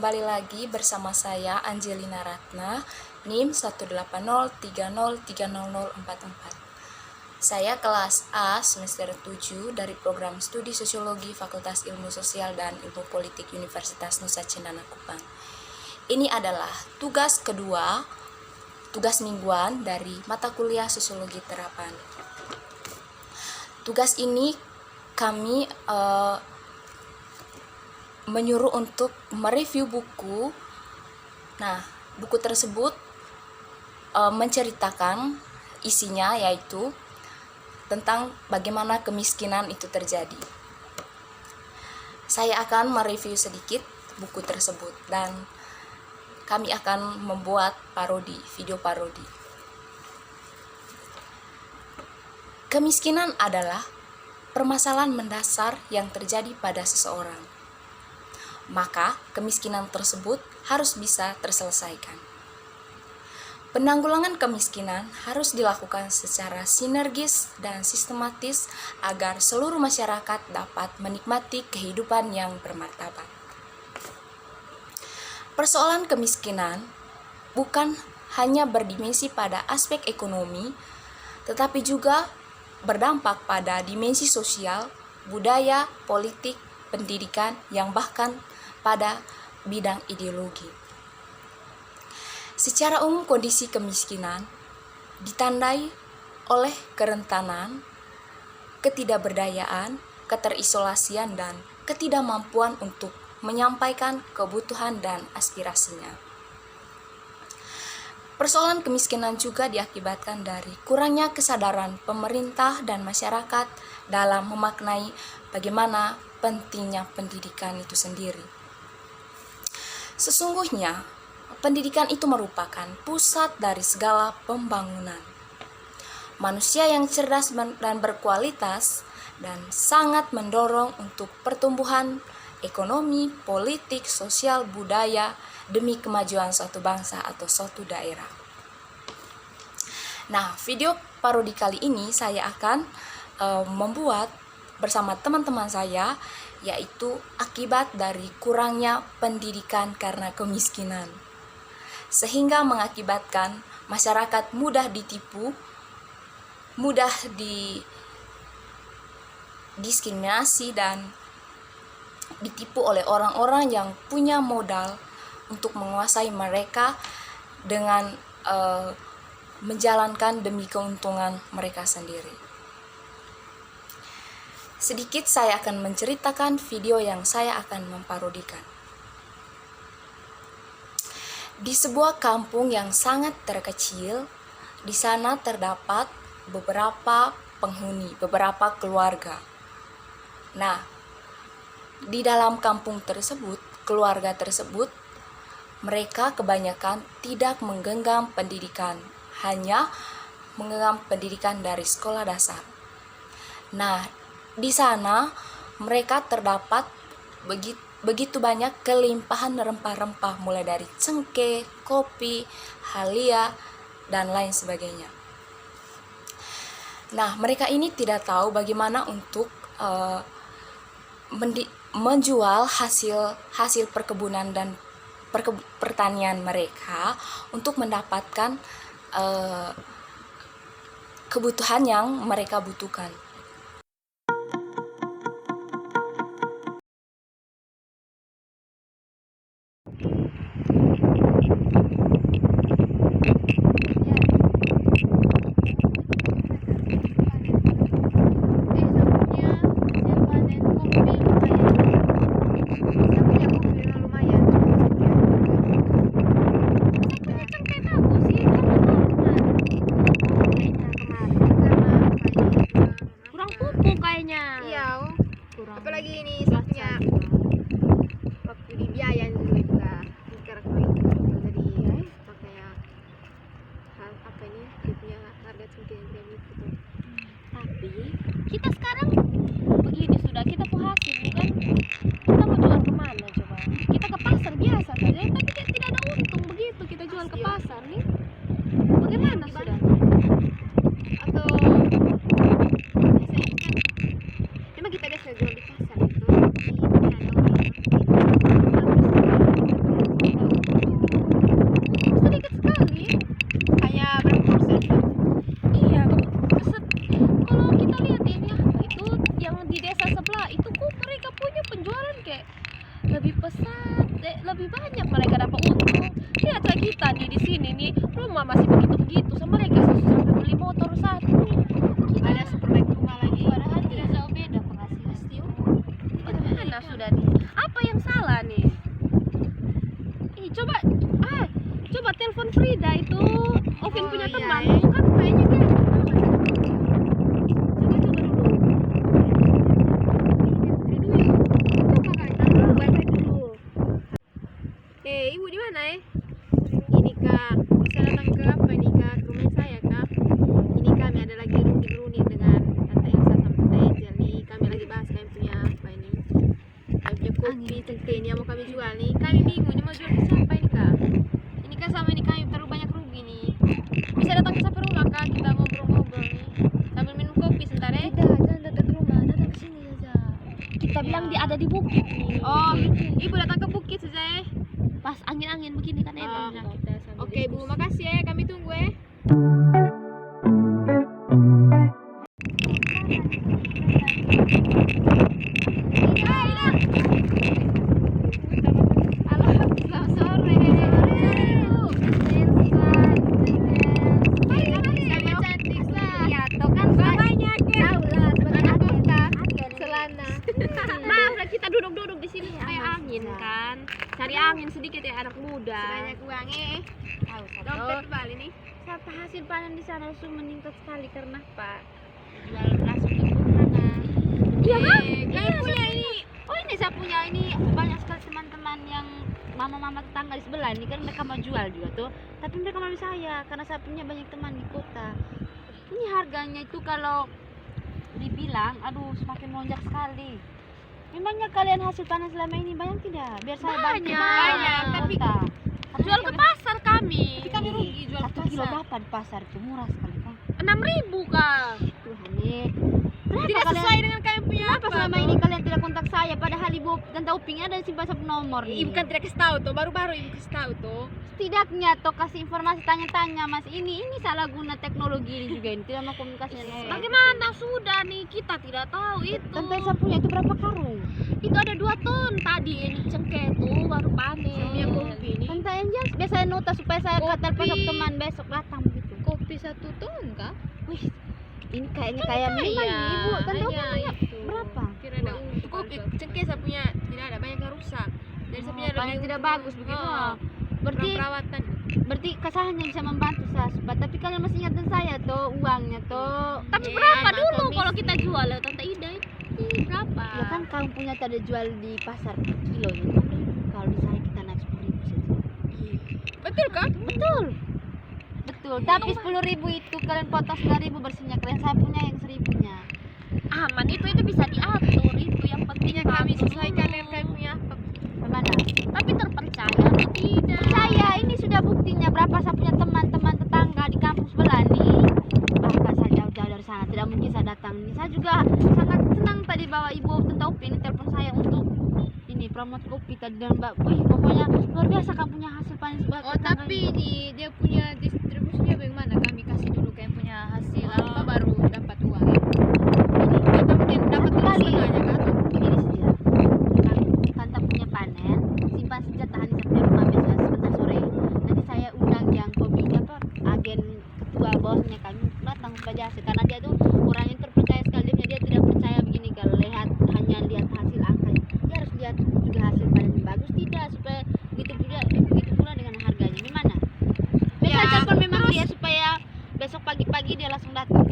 kembali lagi bersama saya Angelina Ratna, NIM 18030300044. Saya kelas A semester 7 dari program Studi Sosiologi Fakultas Ilmu Sosial dan Ilmu Politik Universitas Nusa Cendana Kupang. Ini adalah tugas kedua, tugas mingguan dari mata kuliah Sosiologi Terapan. Tugas ini kami menyuruh untuk mereview buku. Nah, buku tersebut menceritakan isinya yaitu tentang bagaimana kemiskinan itu terjadi. Saya akan mereview sedikit buku tersebut dan kami akan membuat video parodi. Kemiskinan adalah permasalahan mendasar yang terjadi pada seseorang. Maka kemiskinan tersebut harus bisa terselesaikan. Penanggulangan kemiskinan harus dilakukan secara sinergis dan sistematis agar seluruh masyarakat dapat menikmati kehidupan yang bermartabat. Persoalan kemiskinan bukan hanya berdimensi pada aspek ekonomi, tetapi juga berdampak pada dimensi sosial, budaya, politik, pendidikan, yang bahkan pada bidang ideologi. Secara umum kondisi kemiskinan ditandai oleh kerentanan, ketidakberdayaan, keterisolasian, dan ketidakmampuan untuk menyampaikan kebutuhan dan aspirasinya. Persoalan kemiskinan juga diakibatkan dari kurangnya kesadaran pemerintah dan masyarakat dalam memaknai bagaimana pentingnya pendidikan itu sendiri. Sesungguhnya, pendidikan itu merupakan pusat dari segala pembangunan. Manusia yang cerdas dan berkualitas dan sangat mendorong untuk pertumbuhan ekonomi, politik, sosial, budaya demi kemajuan suatu bangsa atau suatu daerah. Nah, video parodi kali ini saya akan membuat bersama teman-teman saya, yaitu akibat dari kurangnya pendidikan karena kemiskinan, sehingga mengakibatkan masyarakat mudah ditipu, mudah didiskriminasi dan ditipu oleh orang-orang yang punya modal untuk menguasai mereka dengan menjalankan demi keuntungan mereka sendiri. Sedikit saya akan menceritakan video yang saya akan memparodikan. Di sebuah kampung yang sangat terkecil, di sana terdapat beberapa penghuni, beberapa keluarga. Nah, di dalam kampung tersebut, keluarga tersebut, mereka kebanyakan tidak menggenggam pendidikan, hanya menggenggam pendidikan dari sekolah dasar. Nah, di sana mereka terdapat begitu banyak kelimpahan rempah-rempah, mulai dari cengkeh, kopi, halia, dan lain sebagainya. Nah, mereka ini tidak tahu bagaimana untuk menjual hasil perkebunan dan pertanian mereka untuk mendapatkan kebutuhan yang mereka butuhkan. banyak mereka dapat untung. Lihat kayak kita nih di sini nih, rumah masih begitu-begitu, sama mereka sampai beli motor satu. Ada superbike rumah lagi. Padahal tidak jauh beda penghasilan setiap. Bagaimana sudah nih? Apa yang salah nih? Ih, coba telepon Frida itu, Ovin punya iya, teman, iya. kan kayaknya dia. Ibu di mana Ini kak, bisa datang ke apa ini kak? Ke rumah saya kak. Ini kami ada lagi runding dengan Tante Elsa sama Tante Angel nih. Kami lagi bahas kami punya apa ini? Kami punya kopi centeni yang mau kami jual nih. Kami bingung ini mau jual ke siapa ini kak? Ini kak sama ini kami terlalu banyak rugi nih. Bisa datang ke sampai rumah kak, kita ngobrol-ngobrol nih. Sambil minum kopi sebentar ya. Tidak, jangan datang ke rumah, datang ke sini saja. Kita bilang dia ada di bukit nih. Oh, ibu datang ke bukit saja ya. Pas angin-angin begini kan enak. Oke Bu, makasih ya. Kami tunggu ya. Halo, selamat sore. Sama cantik lah. Ya, toh kan Banyak ya. tahu lah Anak kota. Selana. Maaf lah kita duduk-duduk di sini supaya angin kan. Cari angin sedikit ya anak muda. Banyak uangnya. Tahu Dompet balik nih. Satu hasil panen di sana langsung meningkat sekali karena Pak Jual langsung ke mana? Iya kan? Kami punya ini. Oh ini saya punya ini banyak sekali teman-teman yang mama-mama tetangga di sebelah ini kan mereka mau jual juga tuh. Tapi mereka mau saya karena saya punya banyak teman di kota. Ini harganya itu kalau dibilang aduh semakin melonjak sekali. Memangnya kalian hasil panen selama ini banyak tidak? Biar saya bantu. Banyak, tapi Jual ke pasar kami. Tapi kami rugi jual Satu ke kilo pasar. berapa di pasar itu murah sekali kan? 6.000 kak. Tuhan nih. Kenapa Tidak kalian- sesuai dengan kami punya Kenapa selama ini kalian tidak kontak saya? Padahal ibu dan Tauping ada simpan satu nomor. Ibu kan tidak kasih tahu tuh, baru-baru ibu kasih tahu tuh. Setidaknya toh kasih informasi tanya-tanya mas ini salah guna teknologi ini juga ini tidak mau komunikasi dengan orang. Bagaimana sudah nih kita tidak tahu itu. Tante saya punya itu berapa karung? Itu ada 2 ton tadi ini cengkeh tuh baru panen. Punya kopi ini. Tante Angel biasanya nota supaya saya Kopi. telepon ke teman besok datang begitu. Kopi 1 ton kah? Wih, ini kayaknya kayak minuman nih, ibu. Tante hanya punya itu. berapa? Kira ada kopi cengkeh saya punya tidak ada banyak yang rusak. Dan saya punya panen lebih tidak untuk- bagus begitu. Oh, Berarti perawatan. kasih hanya bisa membantu saya Sobat. Tapi kalian masih ingatkan saya tuh uangnya tuh. Tapi Iya, berapa emang dulu komisi. kalau kita jual ya Tante Ida itu? Berapa? Ya kan kamu punya tadi jual di pasar kilonya 6.000. Kalau di saya kita naik 10.000 saja. Betul kah? Betul. Betul. Tapi 10.000 itu kalian potong 9.000 bersihnya. Kalian saya punya yang 1.000-nya. Aman itu bisa diatur itu yang pentingnya Kami bantu sesuaikan dulu. dengan kami punya apa. Bagaimana? Tapi terpercaya atau tidak? Saya ini sudah buktinya berapa saya punya teman-teman tetangga di kampung sebelah nih. Bahkan saya jauh-jauh dari sana tidak mungkin saya datang nih. Saya juga sangat senang tadi bawa ibu tentang Upi ini telepon saya untuk ini promote kopi tadi dan mbak. Wih pokoknya luar biasa kamu punya hasil panen sebelah Oh, tetangga tapi ini. dia punya distribusinya bagaimana? Kami kasih dulu kayak punya hasil apa baru dapat uang ya. Atau mungkin dapat terus Kali. setengahnya kan? Ini saja. Tante punya panen, simpan saja tahan sampai rumah besok sebentar sore. Nanti saya undang yang kopi apa agen ketua bosnya kami datang supaya hasil karena dia tuh orang yang terpercaya sekali dia tidak percaya begini kalau hanya lihat hasil angkanya. Dia harus lihat juga hasil panen yang bagus tidak supaya begitu pula dengan harganya. Gimana? Besok Ya, telepon memang dia supaya besok pagi-pagi dia langsung datang.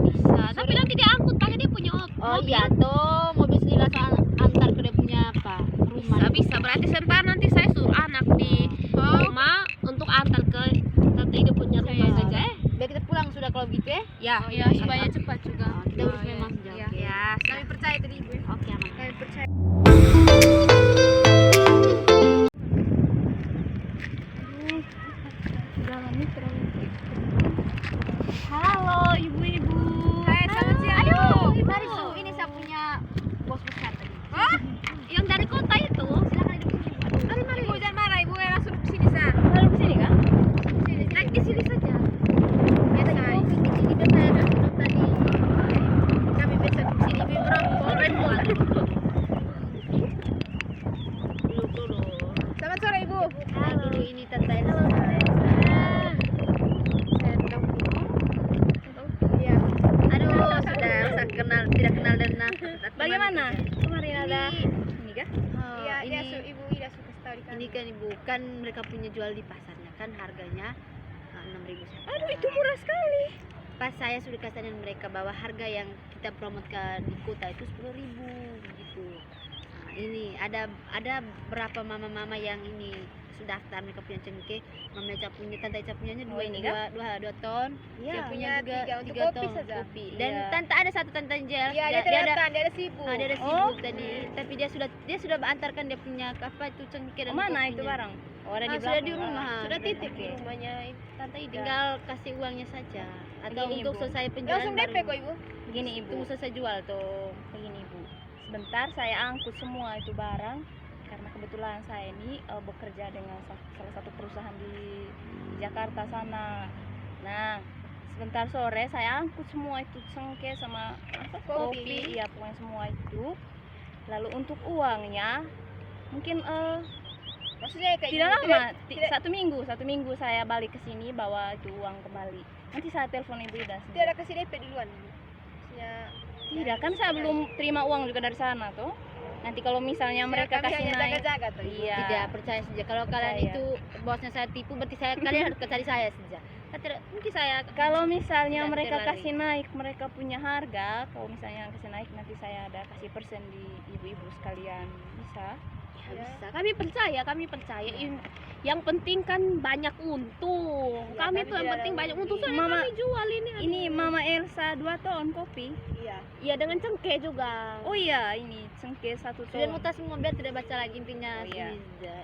Bisa. Tapi nanti dia angkut pakai dia punya Oh iya tuh mobil sendiri langsung antar ke dia punya apa rumah. Bisa berarti sebentar nanti saya suruh anak di rumah untuk antar ke Tante Ida punya rumah Iya. saja Biar kita pulang sudah kalau gitu ya. ya. Oh ya, supaya cepat juga. Oh, kita urus memang sejauh. Iya. Oke. Ya, Kami percaya tadi ibu ya. Oke aman. Kami percaya. Halo ibu-ibu. Hai, selamat siang, Ayo, Ibu. mari Su. Ini saya punya bos besar tadi. Hah? yang dari kota itu. Silakan duduk sini. Bu. Mari, ibu jangan marah, ibu langsung ke sini sa. Lalu ke sini kan? Sini, Naik di sini saja. Biasa ibu di sini biasa saya sudah duduk tadi. Kami biasa di sini ibu berapa? Dulu. Selamat sore ibu. Ibu ini tante Elsa. Saya tahu. Iya. Aduh, sudah kenal tidak kenal dan Bagaimana? Kemarin ada ini kah? Iya, ini Ibu Ida suka sekali kan. ini kan Ibu, kan mereka punya jual di pasarnya kan harganya 6.000 saja. Aduh, itu murah sekali. Pas saya sudah kasih dengan mereka bahwa harga yang kita promotkan di kota itu 10.000 gitu. Nah, ini ada berapa mama-mama yang ini sudah daftar mereka punya cengkeh, mama Eca punya, tante Eca punyanya Oh, ini kah? dua ton. Iya, Dia punya juga tiga untuk 3 kopi ton saja. kopi. Dan Iya. tante ada satu tante Angel. Iya, dia tidak datang, dia ada sibuk. Dia ada Oh. sibuk tadi, tapi dia sudah antarkan dia punya apa itu cengkeh dan Mana kopinya. itu barang? Oh, ada di Sudah belakang. di rumah. Sudah titip Oke. di rumahnya tante Ida. Tinggal kasih uangnya saja atau Begini, untuk Ibu. selesai penjualan Langsung DP kok Ibu. Begini Ibu, Tunggu selesai jual tuh. begini Ibu. Sebentar saya angkut semua itu barang karena kebetulan saya ini bekerja dengan salah satu perusahaan di Jakarta sana. Nah, sebentar sore saya angkut semua itu cengkeh sama kopi, ya pokoknya semua itu. Lalu untuk uangnya mungkin Maksudnya kayak tidak gitu, lama, tidak- satu minggu saya balik ke sini bawa itu uang kembali. Nanti saya telepon Ibu Ida. tidak ada kasih DP duluan. Maksudnya Tidak, kan saya belum terima uang juga dari sana tuh. Nanti kalau misalnya mereka kami kasih hanya naik, jaga-jaga tuh Ibu. iya. Tidak percaya saja. Kalau kalian Percaya. itu bosnya saya tipu, berarti kalian harus cari saya saja. Kan tidak mungkin saya Kalau misalnya Tidak mereka terlari. kasih naik, mereka punya harga. Kalau misalnya kasih naik, nanti saya ada kasih persen di ibu-ibu sekalian. Bisa? Bisa. Kami percaya. Yang penting kan banyak untung. Ya, Kami kami tuh yang tidak penting ada banyak rugi. untung. Soalnya Mama, kami jual ini. Ini Mama Elsa 2 ton kopi. Iya. Iya, dengan cengkeh juga. Oh iya, ini cengkeh 1 sudah ton. mutas semua biar tidak baca lagi intinya. Oh, iya. sini saja.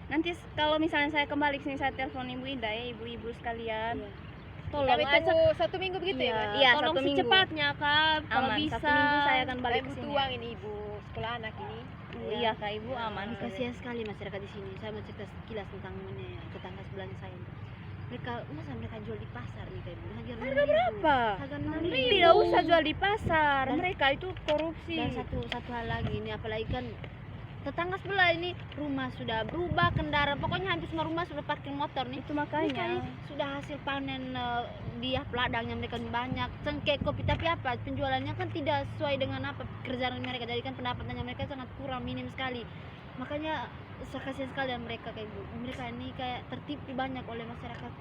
Nanti kalau misalnya saya kembali ke sini, saya telepon Ibu Ida ya, ibu-ibu sekalian. Iya. Tolong Kami aja. tunggu 1 minggu begitu ya, Mas? Iya, tolong 1 minggu. secepatnya Kak, kalau Aman, bisa. 1 minggu saya akan Kami balik ke butuh sini. uang ini Ibu, sekolah anak ini. Oh, iya Kak Ibu, aman. Kasihan sekali masyarakat di sini. Saya mau cerita sekilas tentang tetangga sebelahnya saya. Masa mereka jual di pasar nih kayak Harga berapa? Harga 6.000. Tidak usah jual di pasar. Dan- Mereka itu korupsi. Dan satu hal lagi ini, apalagi kan tetangga sebelah ini rumah sudah berubah, kendaraan pokoknya hampir semua rumah sudah parkir motor nih. Itu Mereka ini makanya. sudah hasil panen dia ladangnya mereka banyak, cengkeh, kopi, tapi apa penjualannya kan tidak sesuai dengan apa kerjaan mereka, jadi kan pendapatannya mereka sangat kurang, minim sekali. Makanya kasihan sekali dan mereka kayak mereka ini kayak tertipu banyak oleh masyarakat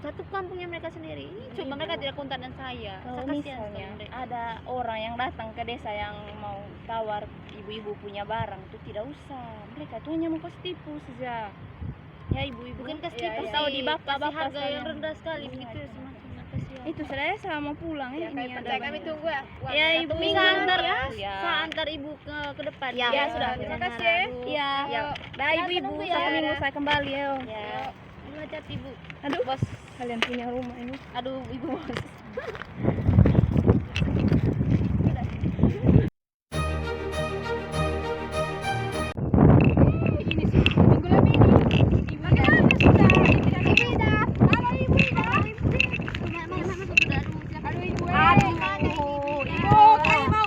satu kampungnya mereka sendiri. Coba mereka tidak kontak dengan saya. Kalau Kasihan misalnya sekali mereka. ada orang yang datang ke desa yang mau tawar ibu-ibu punya barang, itu tidak usah. Mereka tuh hanya mau kasih tipu saja. Ya ibu-ibu. Bukan kasih Iya, tipu iya. Tahu sih, di kasih bapak-bapak harga yang sekalian. rendah sekali Iya, begitu itu. semacam kasihan. Itu saya sama pulang Ya, ya. kami Ini percaya, ada kami banyak. tunggu ya. uang. Ya, Satu Ibu. minggu Saya antar ya. Ya. saya antar ibu ke depan. Ya, Ya, sudah. terima Jangan kasih ya. marah, Bu. Iya. Ya. Dah ibu-ibu, tunggu ya. 1 minggu saya kembali ya. Ya. Ibu hati-hati, Bu. Aduh, bos, kalian punya rumah ini. Aduh, ibu bos. Ini sih, minggu lebih ini. Bagaimana sudah? Ibu Ida. Halo Ibu Ida. Halo Ibu. Ibu, kami mau.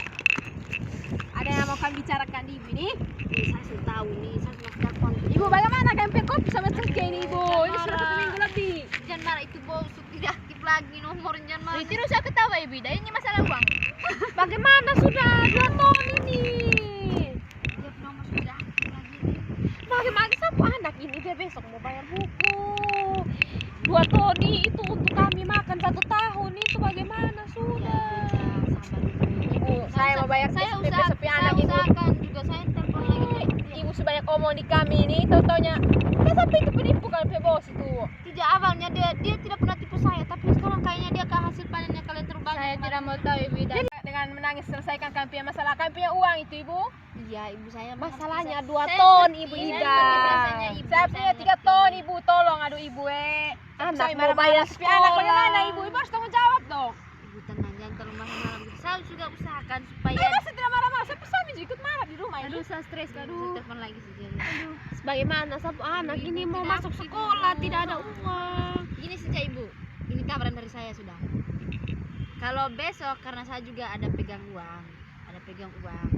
Ada yang mau kami bicarakan di Ibu ini. Saya sudah tahu nih, saya sudah telepon. Ibu, bagaimana kami pakai kopi sama cengkeh ini Ibu? Ini sudah 1 minggu lebih. Jangan marah, itu bos tidak aktif lagi nomor, jangan marah. Tidak usah ketawa Ibu Ida, ini masalah uang. Bagaimana sudah 2 tahun ini? Dia nomor sudah aktif lagi. Bagaimana siapa anak ini dia besok mau bayar buku 2 toni itu untuk kami makan 1 tahun itu bagaimana sudah Ibu saya mau bayar Saya SPP usaha, sepi anak Ibu usahakan juga, saya telepon lagi. Ibu sebanyak omong di kami ini tau-taunya ya sampai itu penipu kan bos itu Tidak, awalnya dia tidak pernah tipu saya, tapi sekarang kayaknya dia ke hasil panennya kalian terbang. saya tidak mau tahu Ibu Ida dengan menangis selesaikan kami punya masalah kami punya uang itu Ibu Iya, ibu saya masalahnya mengerti. 2 Saya ton mengerti, Ibu saya Ida mengerti perasanya ibu, saya punya 3 ton Ibu tolong aduh Ibu Anak saya mau marah-marah bayar sepi anak sekolah. bagaimana Ibu Ibu harus tanggung jawab dong Ibu tenang, jangan terlalu marah-marah begitu. Saya juga usahakan supaya Saya masih tidak marah-marah, saya suami juga ikut marah di rumah ini. Aduh, saya stres. saya Aduh. telepon lagi saja. Bagaimana satu anak Ibu ini mau tidak masuk aktif, sekolah, Ibu. tidak ada uang. Gini saja ibu, ini kabaran dari saya sudah. Kalau besok karena saya juga ada pegang uang,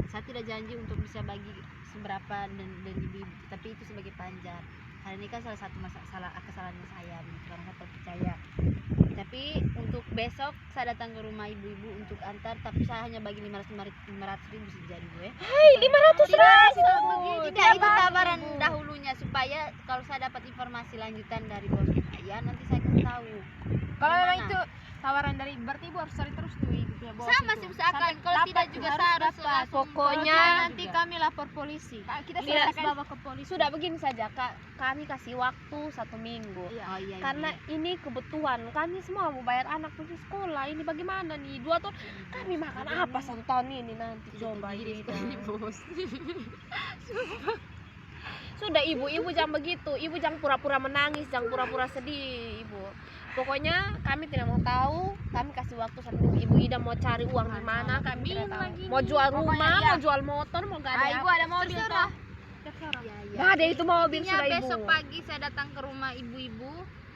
saya tidak janji untuk bisa bagi seberapa dan ibu, tapi itu sebagai panjar. Karena ini kan salah satu masalah kesalahan saya nih, karena saya terpercaya. Tapi untuk besok saya datang ke rumah ibu-ibu untuk antar, tapi saya hanya bagi 500.000 saja dulu ya. Hei, 500 Tidak, itu tawaran dahulunya supaya kalau saya dapat informasi lanjutan dari bos saya nanti saya kasih tahu. Kalau memang Gimana? itu tawaran dari berarti ibu harus cari terus tuh ibu punya bos. Sama itu. sih usahakan, Sampai kalau dapat tidak juga harus saya harus dapat. langsung Pokoknya Kalau nanti kami lapor polisi. Kita Tidak, selesaikan bawa ke polisi. sudah begini saja Kak, kami kasih waktu 1 minggu. Iya. Oh iya. Karena ini kebutuhan kami semua mau bayar anak pergi sekolah, ini bagaimana nih 2 tahun kami makan apa 1 tahun ini nanti coba ini bos. sudah ibu jangan begitu, ibu jangan pura-pura menangis, jangan pura-pura sedih ibu. Pokoknya kami tidak mau tahu, kami kasih waktu 1 minggu. Ibu Ida mau cari uang di mana kami tidak tahu. Mau jual rumah, mau jual motor, mau gak ada Ibu apa. ada mobil Terserah. toh. Iya, iya. Gak ada itu mobil Intinya sudah ibu. besok pagi saya datang ke rumah ibu-ibu,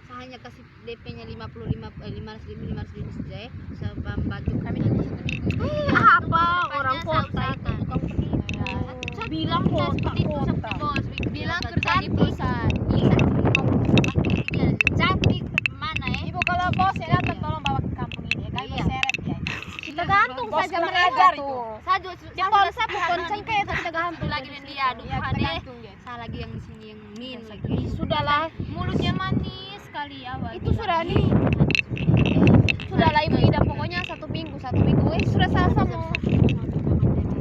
saya hanya kasih DP-nya 500.000 saja ya. Saya bantu kami tunggu 1 minggu. Apa orang Saya kota itu usahakan. tukang penipu. Bilang kota. Bilang kerja di perusahaan. Iya, cantik mana ya? Ibu kalau bos ya datang tolong bawa ke kampung ini ya. Kami Iya. seret ya. Kita gantung Bos saja kurang mereka ajar tuh. Saya juga Di ponsel konceng kayak itu kita gantung lagi dengan dia, aduh Iya, kita deh. gantung ya. Saya lagi yang di sini yang min lagi. Sudahlah, Mulutnya manis sekali awal. itu sudah nih. Sudahlah ibu Ida, pokoknya 1 minggu. Sudah selesai mau.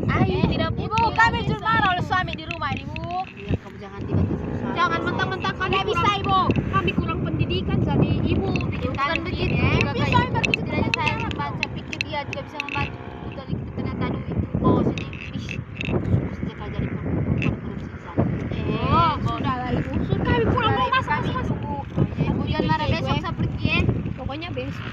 Ayo tidak Ibu, putih. kami jual marah oleh suami di rumah ini, Bu. Iya, kamu jangan tiba-tiba soal. Jangan mentang-mentang kami bisa ibu. Kami kurang pendidikan jadi ibu. Bukan begitu ya. juga kayak setidaknya saya membaca pikir dia juga bisa membantu dari ternyata aduh itu bos ini sejak kerja jadi perempuan Sudahlah ibu. Sudah kami pulang rumah sama-sama. ibu jangan marah besok saya pergi ya. Pokoknya besok.